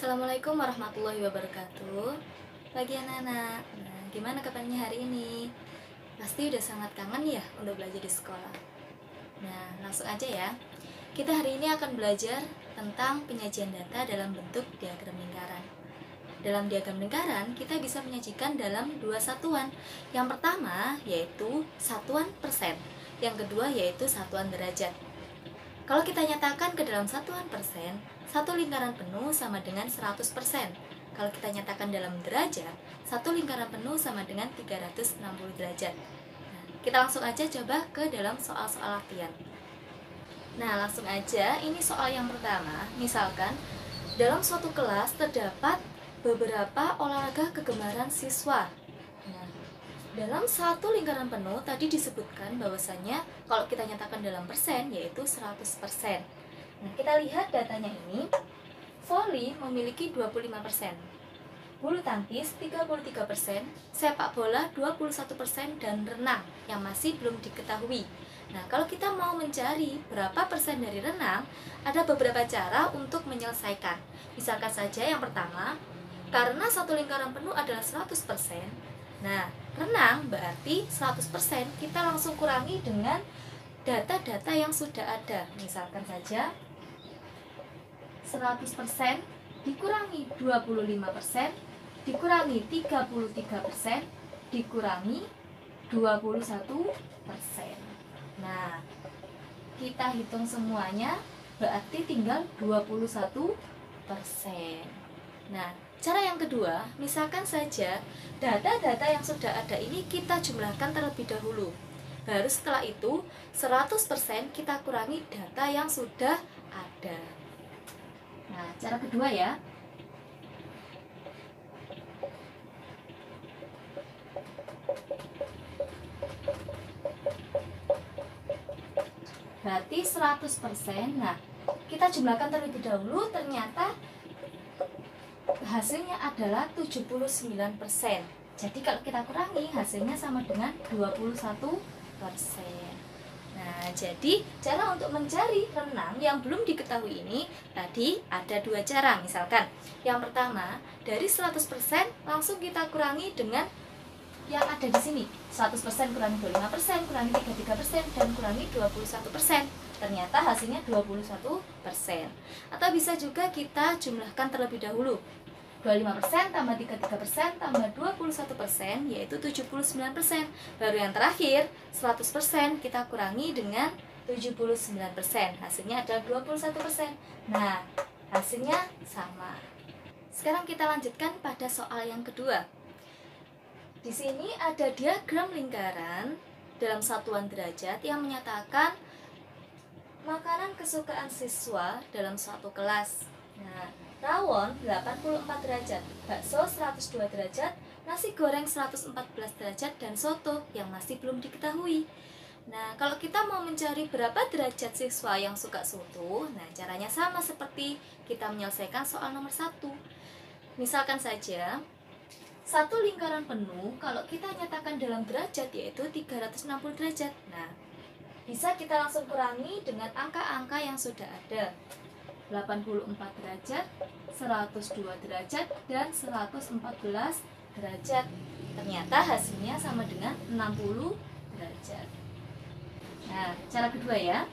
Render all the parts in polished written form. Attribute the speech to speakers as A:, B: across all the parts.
A: Assalamualaikum warahmatullahi wabarakatuh. Pagi anak-anak. Nah, gimana kabarnya hari ini? Pasti udah sangat kangen ya untuk belajar di sekolah. Nah, langsung aja ya. Kita hari ini akan belajar tentang penyajian data dalam bentuk diagram lingkaran. Dalam diagram lingkaran, kita bisa menyajikan dalam dua satuan. Yang pertama yaitu satuan persen. Yang kedua yaitu satuan derajat. Kalau kita nyatakan ke dalam satuan persen, satu lingkaran penuh sama dengan 100%. Kalau kita nyatakan dalam derajat, satu lingkaran penuh sama dengan 360 derajat. Nah, kita langsung aja coba ke dalam soal-soal latihan. Nah, langsung aja, ini soal yang pertama. Misalkan, dalam suatu kelas terdapat beberapa olahraga kegemaran siswa. Nah, dalam satu lingkaran penuh tadi disebutkan bahwasannya kalau kita nyatakan dalam persen yaitu 100%. Nah, kita lihat datanya ini. Voli memiliki 25%, bulu tangkis 33%, sepak bola 21% dan renang yang masih belum diketahui. Nah, kalau kita mau mencari berapa persen dari renang, ada beberapa cara untuk menyelesaikan. Misalkan saja yang pertama, karena satu lingkaran penuh adalah 100%, nah, renang berarti 100%, kita langsung kurangi dengan data-data yang sudah ada. Misalkan saja 100% dikurangi 25%, dikurangi 33%, dikurangi 21%. Nah, kita hitung semuanya, berarti tinggal 21%. Nah, cara yang kedua, misalkan saja data-data yang sudah ada ini kita jumlahkan terlebih dahulu. Baru setelah itu 100% kita kurangi data yang sudah ada. Nah, cara kedua ya. Berarti 100%. Nah, kita jumlahkan terlebih dahulu, ternyata hasilnya adalah 79%. Jadi kalau kita kurangi hasilnya sama dengan 21%. Nah, jadi cara untuk mencari renang yang belum diketahui ini tadi ada dua cara. Misalkan yang pertama, dari 100% langsung kita kurangi dengan yang ada di sini. 100% kurangi 25%, kurangi 33% dan kurangi 21%. Ternyata hasilnya 21%. Atau bisa juga kita jumlahkan terlebih dahulu. 25% tambah 33% tambah 21% yaitu 79%. Baru yang terakhir 100% kita kurangi dengan 79%. Hasilnya adalah 21%. Nah, hasilnya sama. Sekarang kita lanjutkan pada soal yang kedua. Di sini ada diagram lingkaran dalam satuan derajat yang menyatakan makanan kesukaan siswa dalam suatu kelas. Nah, rawon 84 derajat, bakso 102 derajat, nasi goreng 114 derajat, dan soto yang masih belum diketahui. Nah, kalau kita mau mencari berapa derajat siswa yang suka soto, nah caranya sama seperti kita menyelesaikan soal nomor 1. Misalkan saja, satu lingkaran penuh kalau kita nyatakan dalam derajat yaitu 360 derajat. Nah, bisa kita langsung kurangi dengan angka-angka yang sudah ada. 84 derajat, 102 derajat, dan 114 derajat. Ternyata hasilnya sama dengan 60 derajat. Nah, cara kedua ya.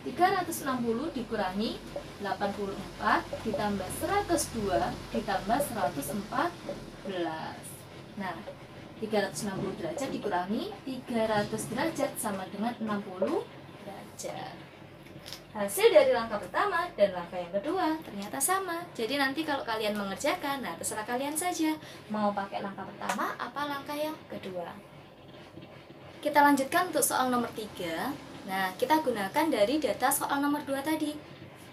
A: 360 dikurangi 84 ditambah 102 ditambah 114. Nah, 360 derajat dikurangi 300 derajat sama dengan 60 derajat. Hasil dari langkah pertama dan langkah yang kedua ternyata sama. Jadi nanti kalau kalian mengerjakan, nah terserah kalian saja mau pakai langkah pertama apa langkah yang kedua. Kita lanjutkan untuk soal nomor 3. Nah, kita gunakan dari data soal nomor 2 tadi.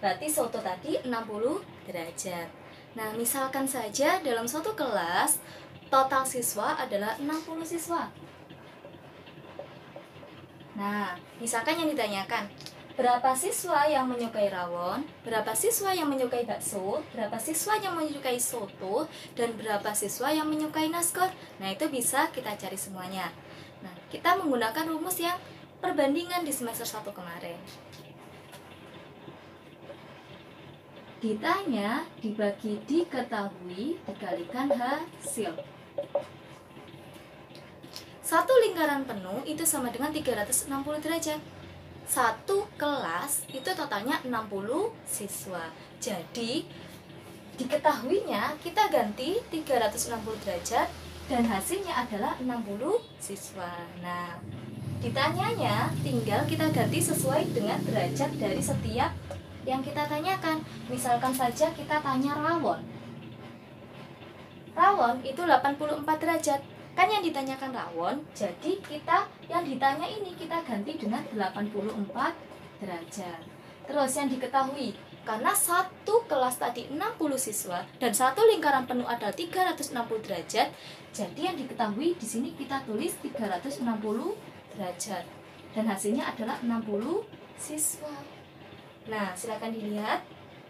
A: Berarti soto tadi 60 derajat. Nah, misalkan saja dalam suatu kelas total siswa adalah 60 siswa. Nah, misalkan yang ditanyakan, berapa siswa yang menyukai rawon, berapa siswa yang menyukai bakso, berapa siswa yang menyukai soto, dan berapa siswa yang menyukai nasgor. Nah, itu bisa kita cari semuanya. Nah, kita menggunakan rumus yang perbandingan di semester 1 kemarin. Ditanya, dibagi diketahui, dikalikan hasil. Satu lingkaran penuh itu sama dengan 360 derajat. Satu kelas itu totalnya 60 siswa. Jadi diketahuinya kita ganti 360 derajat dan hasilnya adalah 60 siswa. Nah, ditanyanya tinggal kita ganti sesuai dengan derajat dari setiap yang kita tanyakan. Misalkan saja kita tanya rawon. Rawon itu 84 derajat. Kan yang ditanyakan rawon, jadi kita yang ditanya ini kita ganti dengan 84 derajat. Terus yang diketahui, karena satu kelas tadi 60 siswa dan satu lingkaran penuh adalah 360 derajat, jadi yang diketahui di sini kita tulis 360 derajat dan hasilnya adalah 60 siswa. Nah, silakan dilihat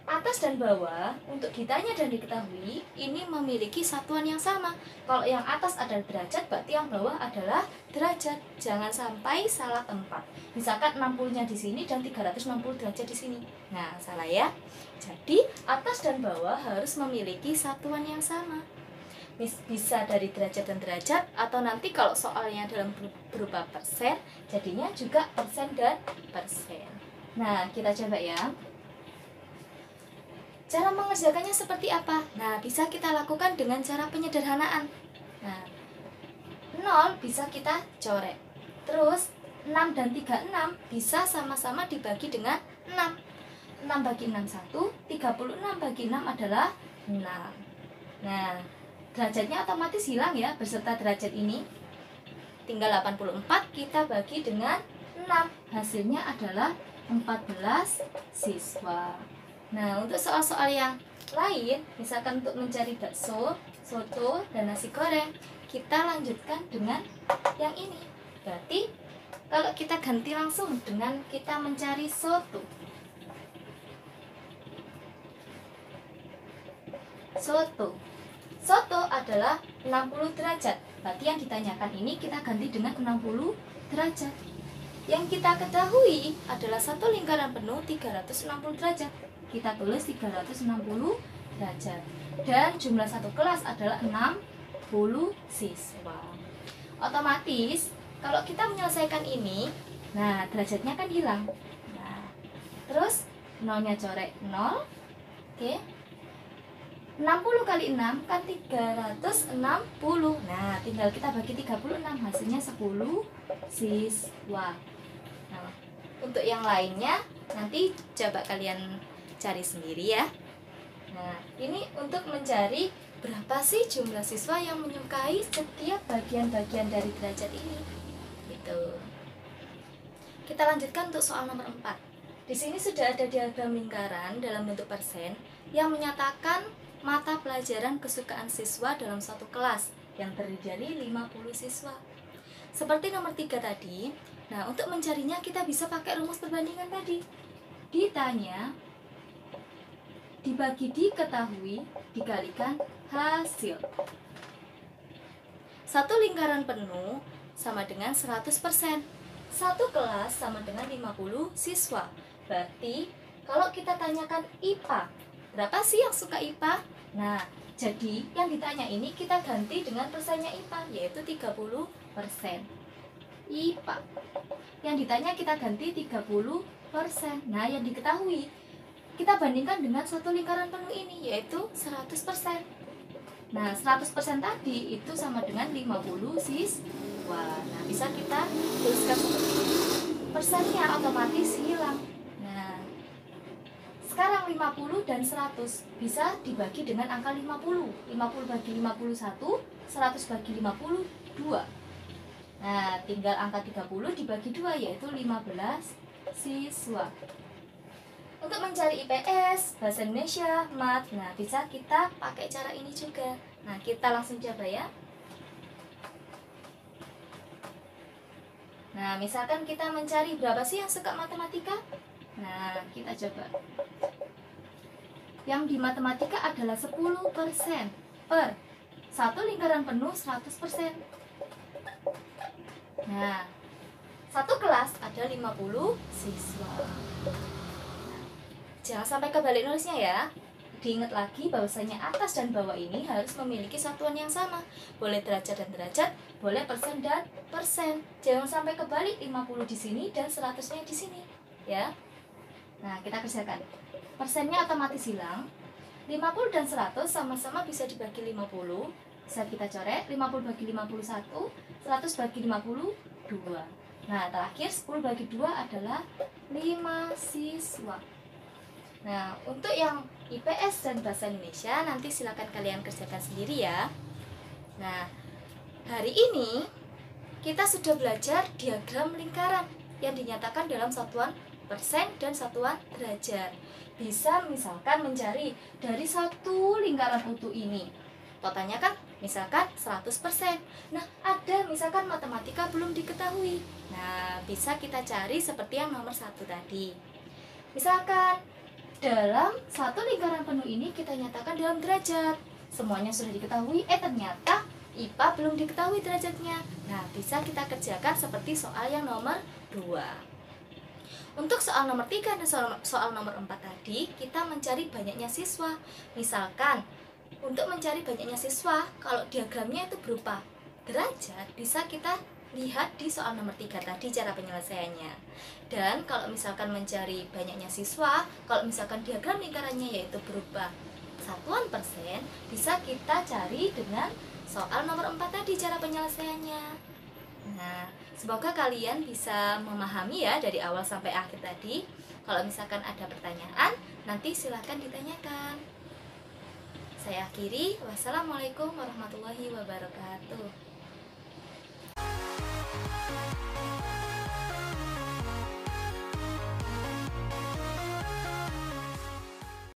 A: atas dan bawah untuk ditanya dan diketahui ini memiliki satuan yang sama. Kalau yang atas adalah derajat, berarti yang bawah adalah derajat. Jangan sampai salah tempat. Misalkan 60-nya di sini dan 360 derajat di sini. Nah, salah ya. Jadi, atas dan bawah harus memiliki satuan yang sama. Bisa dari derajat dan derajat, atau nanti kalau soalnya dalam berupa persen, jadinya juga persen dan persen. Nah, kita coba ya. Cara mengerjakannya seperti apa? Nah, bisa kita lakukan dengan cara penyederhanaan. Nah, 0 bisa kita coret. Terus, 6 dan 36 bisa sama-sama dibagi dengan 6. 6 bagi 6, 1. 36 bagi 6 adalah 6. Nah, derajatnya otomatis hilang ya, beserta derajat ini. Tinggal 84 kita bagi dengan 6. Hasilnya adalah 14 siswa. Nah, untuk soal-soal yang lain, misalkan untuk mencari bakso, soto, dan nasi goreng, kita lanjutkan dengan yang ini. Berarti, kalau kita ganti langsung dengan kita mencari soto. Soto adalah 60 derajat. Berarti yang ditanyakan ini kita ganti dengan 60 derajat. Yang kita ketahui adalah satu lingkaran penuh 360 derajat. Kita tulis 360 derajat. Dan jumlah satu kelas adalah 60 siswa. Otomatis, kalau kita menyelesaikan ini, nah derajatnya kan hilang. Nah, terus nolnya coret 0. Oke. 60 kali 6 kan 360. Nah, tinggal kita bagi 36, hasilnya 10 siswa. Nah, untuk yang lainnya nanti coba kalian cari sendiri ya. Nah, ini untuk mencari berapa sih jumlah siswa yang menyukai setiap bagian-bagian dari derajat ini. Gitu. Kita lanjutkan untuk soal nomor 4. Di sini sudah ada diagram lingkaran dalam bentuk persen yang menyatakan mata pelajaran kesukaan siswa dalam satu kelas yang terdiri dari 50 siswa. Seperti nomor 3 tadi, nah untuk mencarinya kita bisa pakai rumus perbandingan tadi. Ditanya, dibagi diketahui, dikalikan hasil. Satu lingkaran penuh sama dengan 100%. Satu kelas sama dengan 50 siswa. Berarti kalau kita tanyakan IPA, berapa sih yang suka IPA? Nah, jadi yang ditanya ini kita ganti dengan persennya IPA, yaitu 30%. IPA. Yang ditanya kita ganti 30%. Nah, yang diketahui kita bandingkan dengan satu lingkaran penuh ini, yaitu 100%. Nah, 100% tadi itu sama dengan 50 siswa. Nah, bisa kita tuliskan seperti ini. Persennya otomatis hilang. Nah, sekarang 50 dan 100 bisa dibagi dengan angka 50. 50 bagi 51, 100 bagi 52. Nah, tinggal angka 30 dibagi 2, yaitu 15 siswa. Untuk mencari IPS, Bahasa Indonesia, Math, nah bisa kita pakai cara ini juga. Nah, kita langsung coba ya. Nah, misalkan kita mencari berapa sih yang suka matematika? Nah, kita coba. Yang di matematika adalah 10% per satu lingkaran penuh 100%. Nah, satu kelas ada 50 siswa. Nah, jangan sampai kebalik nulisnya ya. Diingat lagi bahwasanya atas dan bawah ini harus memiliki satuan yang sama. Boleh derajat dan derajat, boleh persen dan persen. Jangan sampai kebalik 50 di sini dan 100-nya di sini, ya. Nah, kita kerjakan. Persennya otomatis hilang. 50 dan 100 sama-sama bisa dibagi 50. Bisa kita coret, 50 bagi 51, 100 bagi 52. Nah, terakhir 10 bagi 2 adalah 5 siswa. Nah, untuk yang IPS dan Bahasa Indonesia nanti silakan kalian kerjakan sendiri ya. Nah, hari ini kita sudah belajar diagram lingkaran yang dinyatakan dalam satuan persen dan satuan derajat. Bisa misalkan mencari dari satu lingkaran utuh ini. Totalnya kan misalkan 100%. Nah, ada misalkan matematika belum diketahui. Nah, bisa kita cari seperti yang nomor 1 tadi. Misalkan dalam satu lingkaran penuh ini kita nyatakan dalam derajat. Semuanya sudah diketahui, ternyata IPA belum diketahui derajatnya. Nah, bisa kita kerjakan seperti soal yang nomor 2. Untuk soal nomor 3 dan soal nomor 4 tadi, kita mencari banyaknya siswa. Misalkan, untuk mencari banyaknya siswa, kalau diagramnya itu berupa derajat, bisa kita lihat di soal nomor 3 tadi cara penyelesaiannya. Dan kalau misalkan mencari banyaknya siswa, kalau misalkan diagram lingkarannya yaitu berupa satuan persen, bisa kita cari dengan soal nomor 4 tadi cara penyelesaiannya. Nah, semoga kalian bisa memahami ya dari awal sampai akhir tadi. Kalau misalkan ada pertanyaan, nanti silahkan ditanyakan. Saya akhiri, wassalamualaikum warahmatullahi wabarakatuh.